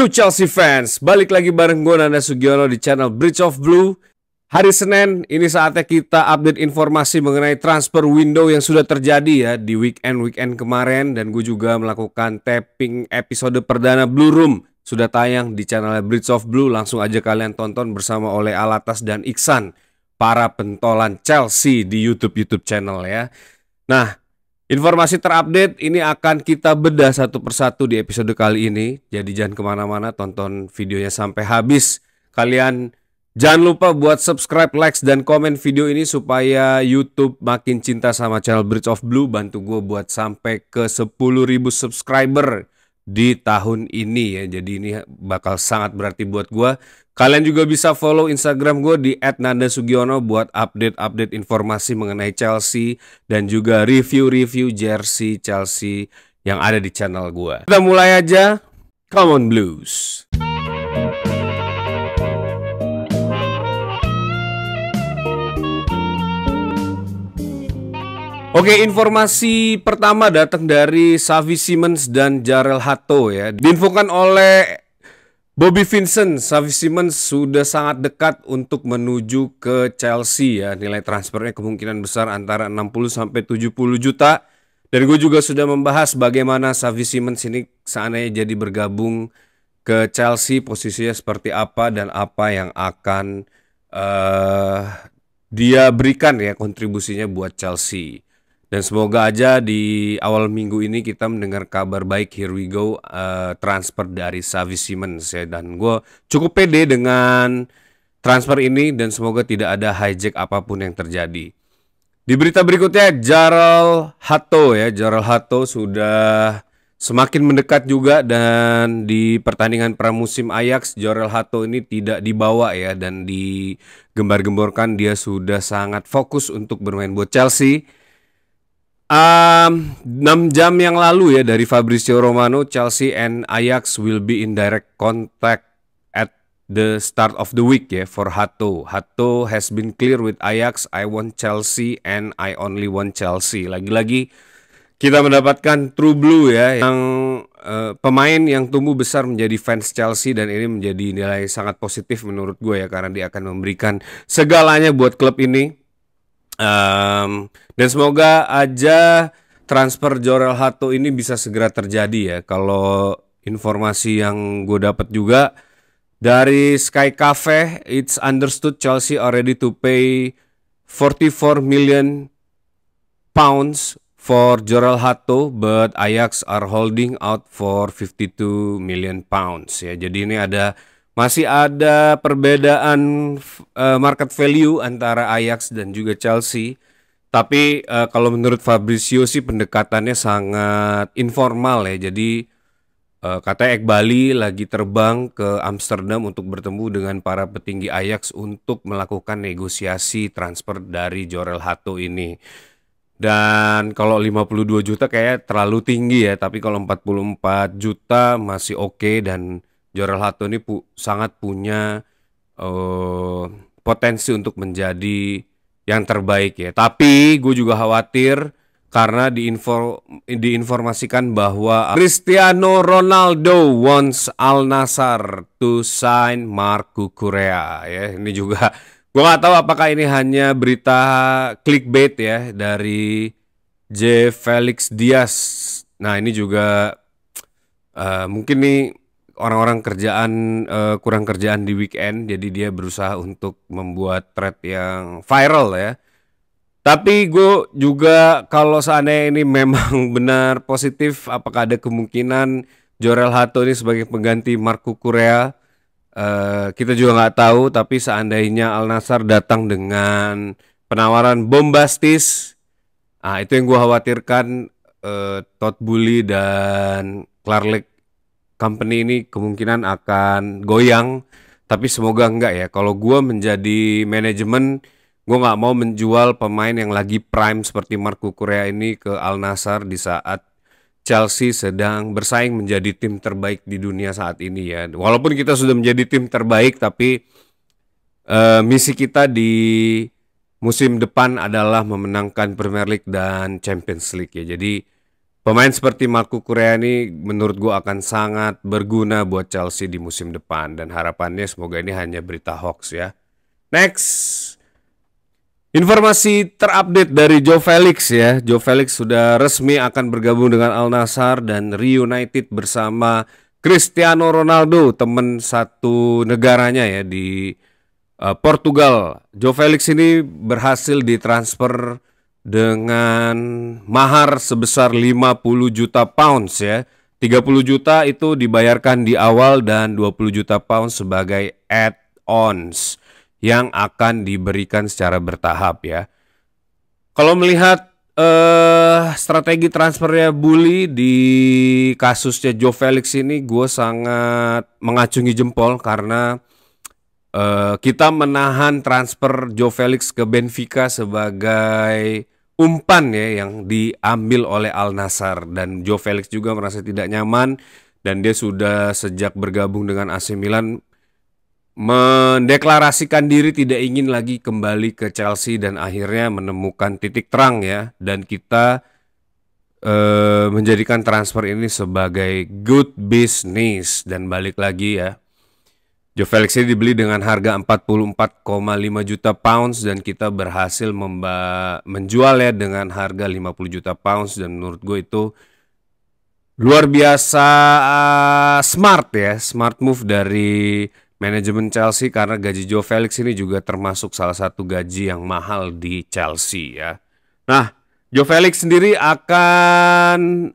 Yo Chelsea fans, balik lagi bareng gue Nanda Sugiono di channel Bridge of Blue. Hari Senin, ini saatnya kita update informasi mengenai transfer window yang sudah terjadi ya di weekend kemarin. Dan gue juga melakukan tapping episode perdana Blue Room. Sudah tayang di channel Bridge of Blue, langsung aja kalian tonton bersama oleh Alatas dan Iksan, para pentolan Chelsea di YouTube channel ya. Nah, informasi terupdate ini akan kita bedah satu persatu di episode kali ini. Jadi jangan kemana-mana, tonton videonya sampai habis. Kalian jangan lupa buat subscribe, like, dan komen video ini supaya YouTube makin cinta sama channel Bridge of Blue. Bantu gue buat sampai ke 10.000 subscriber di tahun ini ya. Jadi ini bakal sangat berarti buat gue. Kalian juga bisa follow Instagram gue di @nandasugiono buat update informasi mengenai Chelsea dan juga review jersey Chelsea yang ada di channel gue. Kita mulai aja. Come on Blues. Oke, informasi pertama datang dari Xavi Simons dan Jarell Hato ya. Diinfokan oleh Bobby Vincent, Xavi Simons sudah sangat dekat untuk menuju ke Chelsea ya. Nilai transfernya kemungkinan besar antara 60-70 juta. Dan gue juga sudah membahas bagaimana Xavi Simons ini seandainya jadi bergabung ke Chelsea, posisinya seperti apa dan apa yang akan dia berikan ya kontribusinya buat Chelsea. Dan semoga aja di awal minggu ini kita mendengar kabar baik. Here we go, transfer dari Xavi Simons ya. Dan gue cukup pede dengan transfer ini dan semoga tidak ada hijack apapun yang terjadi. Di berita berikutnya, Jarell Hato ya. Jarell Hato sudah semakin mendekat juga, dan di pertandingan pramusim Ajax, Jarell Hato ini tidak dibawa ya. Dan digembar-gemborkan dia sudah sangat fokus untuk bermain buat Chelsea. 6 jam yang lalu ya dari Fabrizio Romano, Chelsea and Ajax will be in direct contact at the start of the week ya for Hato. Hato has been clear with Ajax, I want Chelsea and I only want Chelsea. Lagi-lagi kita mendapatkan True Blue ya, yang pemain yang tumbuh besar menjadi fans Chelsea, dan ini menjadi nilai sangat positif menurut gue ya, karena dia akan memberikan segalanya buat klub ini. Dan semoga aja transfer Jarell Hato ini bisa segera terjadi ya. Kalau informasi yang gue dapat juga dari Sky Cafe, it's understood Chelsea are ready to pay 44 million pounds for Jarell Hato, but Ajax are holding out for 52 million pounds ya. Jadi ini masih ada perbedaan market value antara Ajax dan juga Chelsea. Tapi kalau menurut Fabrizio sih pendekatannya sangat informal ya. Jadi katanya Ekbali lagi terbang ke Amsterdam untuk bertemu dengan para petinggi Ajax untuk melakukan negosiasi transfer dari Jarell Hato ini. Dan kalau 52 juta kayak terlalu tinggi ya. Tapi kalau 44 juta masih oke, dan Jarell Hato ini sangat punya potensi untuk menjadi yang terbaik ya. Tapi gue juga khawatir karena diinformasikan bahwa Cristiano Ronaldo wants Al Nassr to sign Marc Cucurella ya. Ini juga gue nggak tahu apakah ini hanya berita clickbait ya dari J. Felix Diaz. Nah ini juga mungkin nih orang-orang kurang kerjaan di weekend, jadi dia berusaha untuk membuat thread yang viral ya. Tapi gue juga kalau seandainya ini memang benar positif, apakah ada kemungkinan Jarell Hato ini sebagai pengganti Marc Cucurella? Kita juga nggak tahu. Tapi seandainya Al Nassr datang dengan penawaran bombastis, itu yang gue khawatirkan. Todd Boehly dan Clark Company ini kemungkinan akan goyang. Tapi semoga enggak ya. Kalau gue menjadi manajemen, gue nggak mau menjual pemain yang lagi prime seperti Marc Cucurella ini ke Al Nassr di saat Chelsea sedang bersaing menjadi tim terbaik di dunia saat ini ya. Walaupun kita sudah menjadi tim terbaik, tapi misi kita di musim depan adalah memenangkan Premier League dan Champions League ya. Jadi Pemain seperti Marco Correa ini menurut gue akan sangat berguna buat Chelsea di musim depan. Dan harapannya semoga ini hanya berita hoax ya. Next. Informasi terupdate dari Joe Felix ya. Joe Felix sudah resmi akan bergabung dengan Al Nassr dan reunited bersama Cristiano Ronaldo, teman satu negaranya ya di Portugal. Joe Felix ini berhasil ditransfer dengan mahar sebesar 50 juta pounds ya. 30 juta itu dibayarkan di awal dan 20 juta pounds sebagai add-ons yang akan diberikan secara bertahap ya. Kalau melihat strategi transfernya Bully di kasusnya Joe Felix ini, gue sangat mengacungi jempol karena kita menahan transfer Joe Felix ke Benfica sebagai umpan ya yang diambil oleh Al Nassr, dan Joe Felix juga merasa tidak nyaman dan dia sudah sejak bergabung dengan AC Milan mendeklarasikan diri tidak ingin lagi kembali ke Chelsea dan akhirnya menemukan titik terang ya, dan kita menjadikan transfer ini sebagai good business. Dan balik lagi ya, Joe Felix ini dibeli dengan harga 44,5 juta pounds dan kita berhasil menjual ya dengan harga 50 juta pounds, dan menurut gue itu luar biasa smart ya, smart move dari manajemen Chelsea karena gaji Joe Felix ini juga termasuk salah satu gaji yang mahal di Chelsea ya. Nah, Joe Felix sendiri akan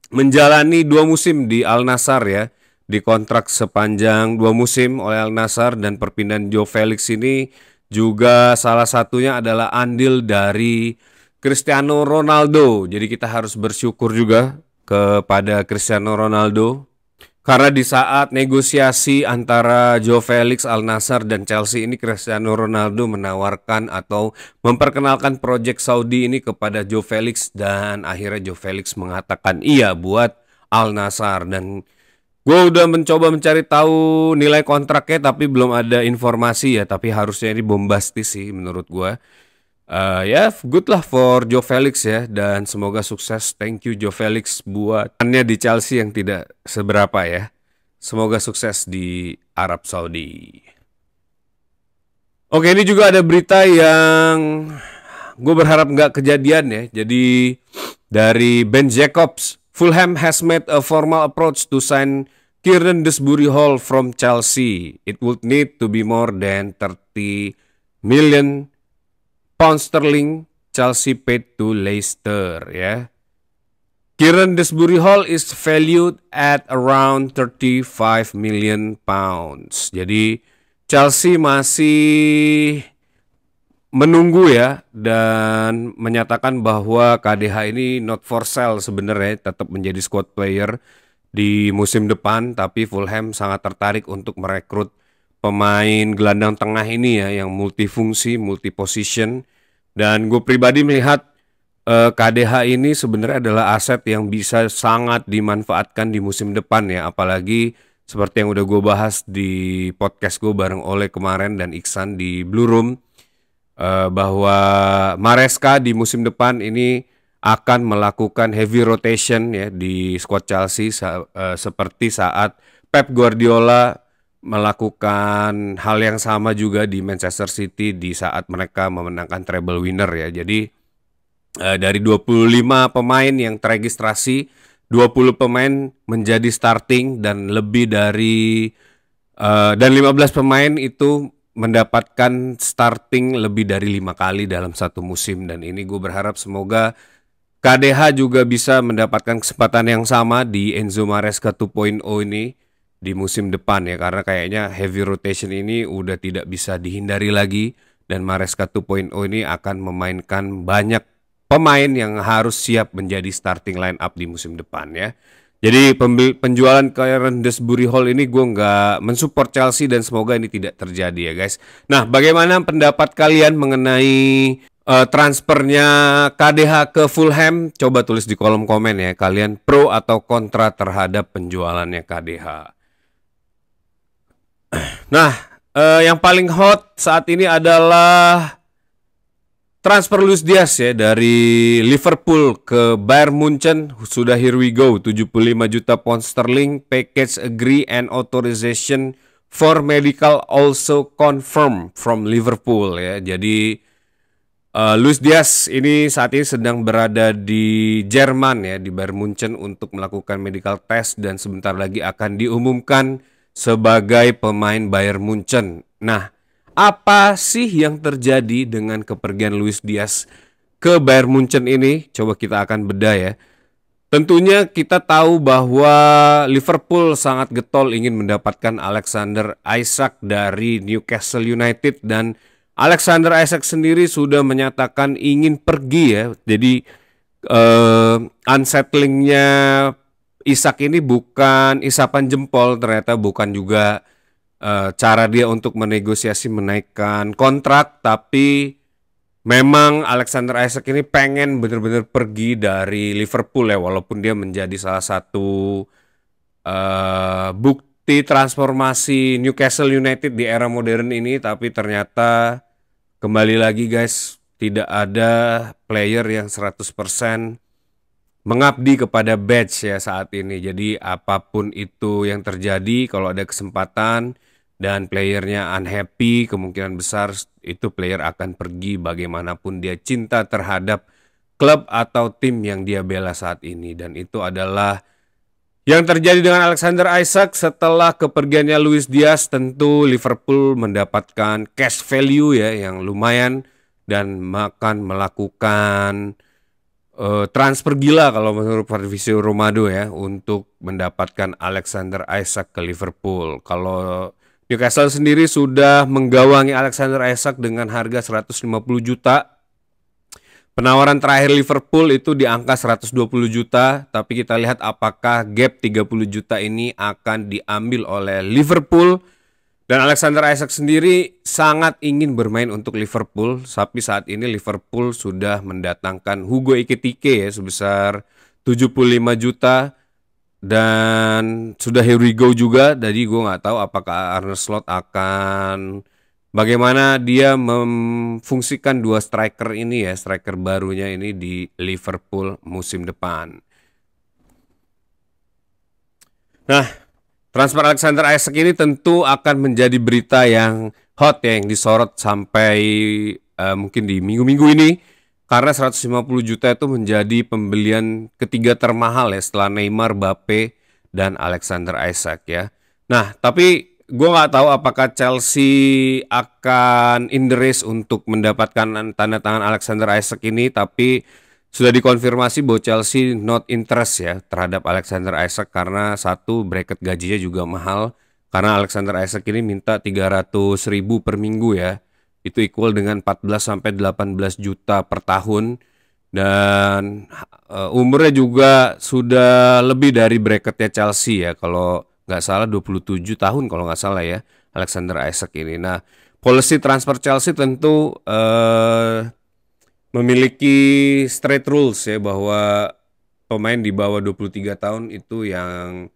menjalani 2 musim di Al Nassr ya. Dikontrak sepanjang 2 musim oleh Al Nassr, dan perpindahan Joe Felix ini juga salah satunya adalah andil dari Cristiano Ronaldo. Jadi kita harus bersyukur juga kepada Cristiano Ronaldo karena di saat negosiasi antara Joe Felix, Al Nassr dan Chelsea ini, Cristiano Ronaldo menawarkan atau memperkenalkan proyek Saudi ini kepada Joe Felix, dan akhirnya Joe Felix mengatakan iya buat Al Nassr. Dan gue udah mencoba mencari tahu nilai kontraknya tapi belum ada informasi ya, tapi harusnya ini bombastis sih menurut gue. Ya, good lah for Joe Felix ya, dan semoga sukses. Thank you Joe Felix buatannya di Chelsea yang tidak seberapa ya. Semoga sukses di Arab Saudi. Oke, ini juga ada berita yang gue berharap nggak kejadian ya. Jadi dari Ben Jacobs, Fulham has made a formal approach to sign Kieran Dewsbury Hall from Chelsea. It would need to be more than 30 million pounds sterling Chelsea paid to Leicester ya. Kieran Dewsbury Hall is valued at around 35 million pounds. Jadi Chelsea masih menunggu ya, dan menyatakan bahwa KDH ini not for sale sebenarnya, tetap menjadi squad player di musim depan, tapi Fulham sangat tertarik untuk merekrut pemain gelandang tengah ini ya yang multifungsi, multi position, dan gue pribadi melihat KDH ini sebenarnya adalah aset yang bisa sangat dimanfaatkan di musim depan ya, apalagi seperti yang udah gue bahas di podcast gue bareng Ole kemarin dan Iksan di Blue Room, bahwa Maresca di musim depan ini akan melakukan heavy rotation ya di squad Chelsea seperti saat Pep Guardiola melakukan hal yang sama juga di Manchester City di saat mereka memenangkan treble winner ya. Jadi dari 25 pemain yang teregistrasi, 20 pemain menjadi starting, dan lebih dari dan 15 pemain itu mendapatkan starting lebih dari 5 kali dalam satu musim. Dan ini gue berharap semoga KDH juga bisa mendapatkan kesempatan yang sama di Enzo Maresca 2.0 ini di musim depan ya, karena kayaknya heavy rotation ini udah tidak bisa dihindari lagi, dan Maresca 2.0 ini akan memainkan banyak pemain yang harus siap menjadi starting line up di musim depan ya. Jadi penjualan Kieran Dewsbury Hall ini gue nggak mensupport Chelsea, dan semoga ini tidak terjadi ya guys. Nah, bagaimana pendapat kalian mengenai transfernya KDH ke Fulham? Coba tulis di kolom komen ya, kalian pro atau kontra terhadap penjualannya KDH. Nah, yang paling hot saat ini adalah Transfer Luis Diaz ya dari Liverpool ke Bayern Munchen sudah here we go, 75 juta pound sterling, package agree and authorization for medical also confirmed from Liverpool ya. Jadi Luis Diaz ini saat ini sedang berada di Jerman ya, di Bayern Munchen untuk melakukan medical test dan sebentar lagi akan diumumkan sebagai pemain Bayern Munchen. Nah, apa sih yang terjadi dengan kepergian Luis Diaz ke Bayern Munchen ini? Coba kita akan bedah ya. Tentunya kita tahu bahwa Liverpool sangat getol ingin mendapatkan Alexander Isak dari Newcastle United dan Alexander Isak sendiri sudah menyatakan ingin pergi ya. Jadi unsettlingnya Isak ini bukan isapan jempol, ternyata bukan juga cara dia untuk menegosiasi menaikkan kontrak, tapi memang Alexander Isak ini pengen benar-benar pergi dari Liverpool ya, walaupun dia menjadi salah satu bukti transformasi Newcastle United di era modern ini, tapi ternyata kembali lagi guys, tidak ada player yang 100% mengabdi kepada badge ya saat ini. Jadi apapun itu yang terjadi, kalau ada kesempatan dan playernya unhappy, kemungkinan besar itu player akan pergi bagaimanapun dia cinta terhadap klub atau tim yang dia bela saat ini. Dan itu adalah yang terjadi dengan Alexander Isak setelah kepergiannya Luis Diaz. Tentu Liverpool mendapatkan cash value ya yang lumayan dan akan melakukan transfer gila kalau menurut Fabrizio Romano ya untuk mendapatkan Alexander Isak ke Liverpool. Kalau Newcastle sendiri sudah menggawangi Alexander Isak dengan harga 150 juta. Penawaran terakhir Liverpool itu di angka 120 juta, tapi kita lihat apakah gap 30 juta ini akan diambil oleh Liverpool. Dan Alexander Isak sendiri sangat ingin bermain untuk Liverpool, tapi saat ini Liverpool sudah mendatangkan Hugo Ekitike ya sebesar 75 juta. Dan sudah here we go juga. Jadi gue nggak tahu apakah Arne Slot akan bagaimana dia memfungsikan dua striker ini ya, striker barunya ini di Liverpool musim depan. Nah, transfer Alexander Isak ini tentu akan menjadi berita yang hot ya, yang disorot sampai mungkin di minggu-minggu ini. Karena 150 juta itu menjadi pembelian ketiga termahal ya setelah Neymar, Mbappe, dan Alexander Isak ya. Nah, tapi gue nggak tahu apakah Chelsea akan in the race untuk mendapatkan tanda tangan Alexander Isak ini. Tapi sudah dikonfirmasi bahwa Chelsea not interest ya terhadap Alexander Isak. Karena satu, bracket gajinya juga mahal. Karena Alexander Isak ini minta 300.000 per minggu ya. Itu equal dengan 14-18 juta per tahun. Dan umurnya juga sudah lebih dari bracketnya Chelsea ya. Kalau nggak salah 27 tahun kalau nggak salah ya Alexander Isak ini. Nah, policy transfer Chelsea tentu memiliki straight rules ya, bahwa pemain di bawah 23 tahun itu yang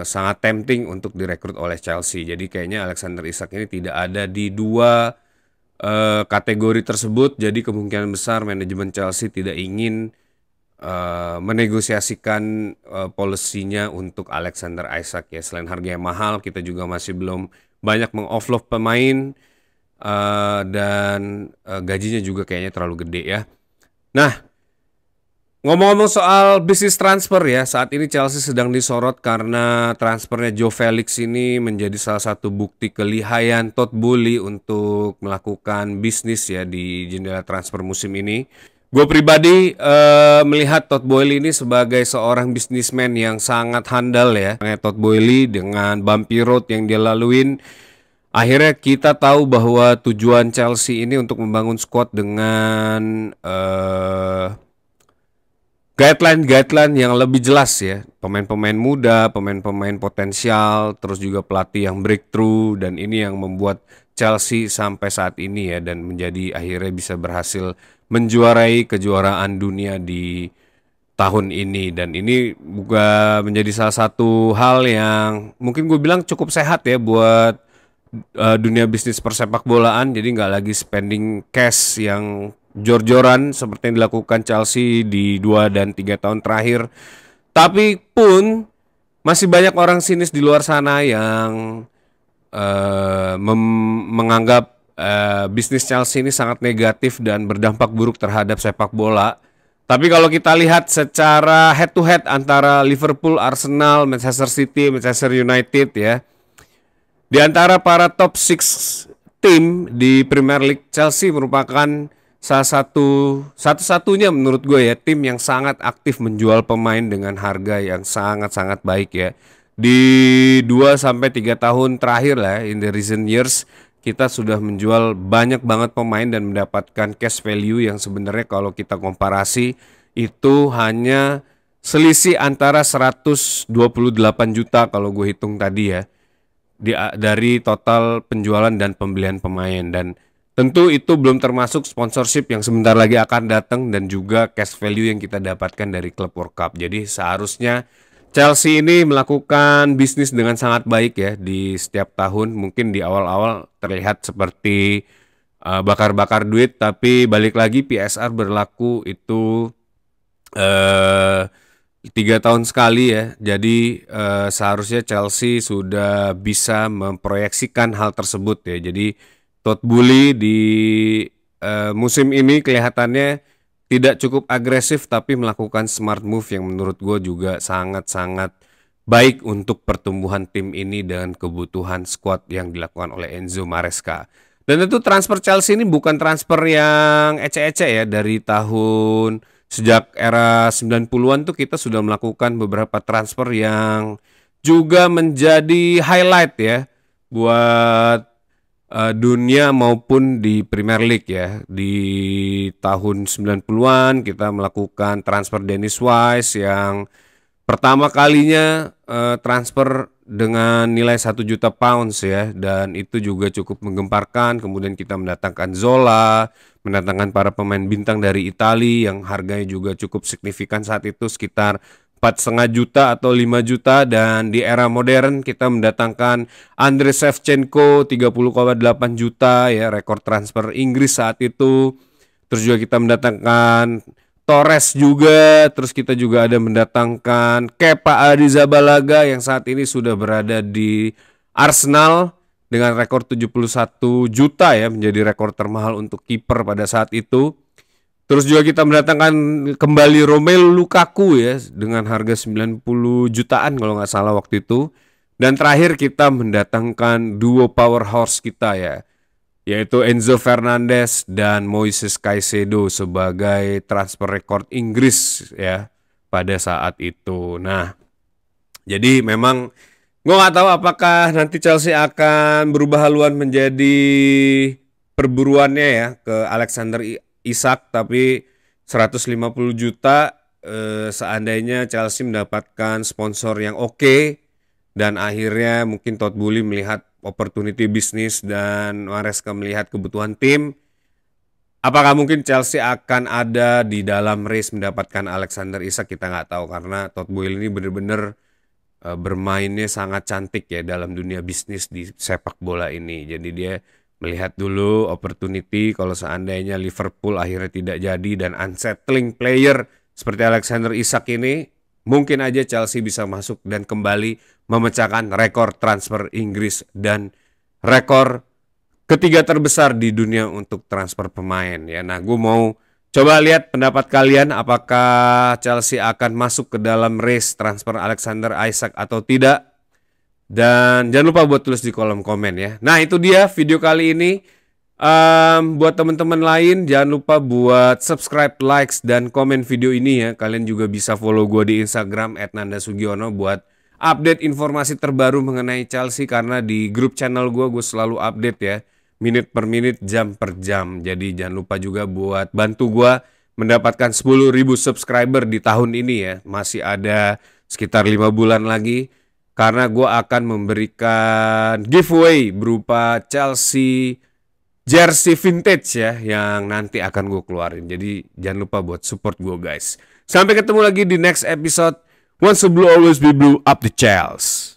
sangat tempting untuk direkrut oleh Chelsea. Jadi kayaknya Alexander Isak ini tidak ada di dua kategori tersebut. Jadi kemungkinan besar manajemen Chelsea tidak ingin menegosiasikan polisinya untuk Alexander Isak ya. Selain harganya mahal, kita juga masih belum banyak mengoffload pemain dan gajinya juga kayaknya terlalu gede ya. Nah, ngomong-ngomong soal bisnis transfer ya, saat ini Chelsea sedang disorot karena transfernya Joe Felix ini menjadi salah satu bukti kelihayan Todd Boehly untuk melakukan bisnis ya di jendela transfer musim ini. Gue pribadi melihat Todd Boehly ini sebagai seorang bisnismen yang sangat handal ya. Todd Boehly dengan bumpy road yang dia laluin, akhirnya kita tahu bahwa tujuan Chelsea ini untuk membangun squad dengan guideline yang lebih jelas ya, pemain-pemain muda, pemain-pemain potensial, terus juga pelatih yang breakthrough, dan ini yang membuat Chelsea sampai saat ini ya, dan menjadi akhirnya bisa berhasil menjuarai kejuaraan dunia di tahun ini. Dan ini juga menjadi salah satu hal yang mungkin gue bilang cukup sehat ya buat dunia bisnis persepak bolaan, jadi nggak lagi spending cash yang jor-joran seperti yang dilakukan Chelsea di 2 dan 3 tahun terakhir. Tapi pun masih banyak orang sinis di luar sana yang menganggap bisnis Chelsea ini sangat negatif dan berdampak buruk terhadap sepak bola. Tapi kalau kita lihat secara head to head antara Liverpool, Arsenal, Manchester City, Manchester United ya, di antara para top 6 tim di Premier League, Chelsea merupakan salah satu-satunya menurut gue ya tim yang sangat aktif menjual pemain dengan harga yang sangat-sangat baik ya. Di 2 sampai 3 tahun terakhir lah in the recent years kita sudah menjual banyak banget pemain dan mendapatkan cash value yang sebenarnya kalau kita komparasi itu hanya selisih antara 128 juta kalau gue hitung tadi ya. Dari total penjualan dan pembelian pemain, dan tentu itu belum termasuk sponsorship yang sebentar lagi akan datang dan juga cash value yang kita dapatkan dari klub World Cup. Jadi seharusnya Chelsea ini melakukan bisnis dengan sangat baik ya di setiap tahun. Mungkin di awal-awal terlihat seperti bakar-bakar duit, tapi balik lagi PSR berlaku itu 3 tahun sekali ya. Jadi seharusnya Chelsea sudah bisa memproyeksikan hal tersebut ya. Jadi Todd Boehly di musim ini kelihatannya tidak cukup agresif tapi melakukan smart move yang menurut gue juga sangat-sangat baik untuk pertumbuhan tim ini dengan kebutuhan squad yang dilakukan oleh Enzo Maresca. Dan tentu transfer Chelsea ini bukan transfer yang ece-ece ya. Dari tahun sejak era 90-an tuh kita sudah melakukan beberapa transfer yang juga menjadi highlight ya buat dunia maupun di Premier League ya. Di tahun 90-an kita melakukan transfer Dennis Wise yang pertama kalinya transfer dengan nilai 1 juta pounds ya, dan itu juga cukup menggemparkan. Kemudian kita mendatangkan Zola, mendatangkan para pemain bintang dari Italia yang harganya juga cukup signifikan saat itu sekitar 4,5 juta atau 5 juta, dan di era modern kita mendatangkan Andriy Shevchenko 30,8 juta ya, rekor transfer Inggris saat itu. Terus juga kita mendatangkan Torres juga, terus kita juga ada mendatangkan Kepa Arrizabalaga yang saat ini sudah berada di Arsenal dengan rekor 71 juta ya, menjadi rekor termahal untuk kiper pada saat itu. Terus juga kita mendatangkan kembali Romelu Lukaku ya dengan harga 90 jutaan kalau nggak salah waktu itu. Dan terakhir kita mendatangkan duo powerhouse kita ya, yaitu Enzo Fernandez dan Moises Caicedo sebagai transfer record Inggris ya pada saat itu. Nah, jadi memang gue nggak tahu apakah nanti Chelsea akan berubah haluan menjadi perburuannya ya ke Alexander Isak, tapi 150 juta seandainya Chelsea mendapatkan sponsor yang oke, dan akhirnya mungkin Todd Boehly melihat opportunity bisnis dan Maresca melihat kebutuhan tim, apakah mungkin Chelsea akan ada di dalam race mendapatkan Alexander Isak? Kita nggak tahu, karena Todd Boehly ini benar-benar bermainnya sangat cantik ya dalam dunia bisnis di sepak bola ini. Jadi dia melihat dulu opportunity kalau seandainya Liverpool akhirnya tidak jadi dan unsettling player seperti Alexander Isak ini, mungkin aja Chelsea bisa masuk dan kembali memecahkan rekor transfer Inggris dan rekor ketiga terbesar di dunia untuk transfer pemain ya. Nah, gue mau coba lihat pendapat kalian, apakah Chelsea akan masuk ke dalam race transfer Alexander Isak atau tidak. Dan jangan lupa buat tulis di kolom komen ya. Nah, itu dia video kali ini. Buat teman-teman lain jangan lupa buat subscribe, likes, dan komen video ini ya. Kalian juga bisa follow gue di Instagram @nandasugiono buat update informasi terbaru mengenai Chelsea, karena di grup channel gue selalu update ya, menit per menit, jam per jam. Jadi jangan lupa juga buat bantu gue mendapatkan 10.000 subscriber di tahun ini ya. Masih ada sekitar 5 bulan lagi, karena gue akan memberikan giveaway berupa Chelsea jersey vintage ya, yang nanti akan gue keluarin. Jadi jangan lupa buat support gue guys. Sampai ketemu lagi di next episode. Once a blue, always be blue, up the Chelsea.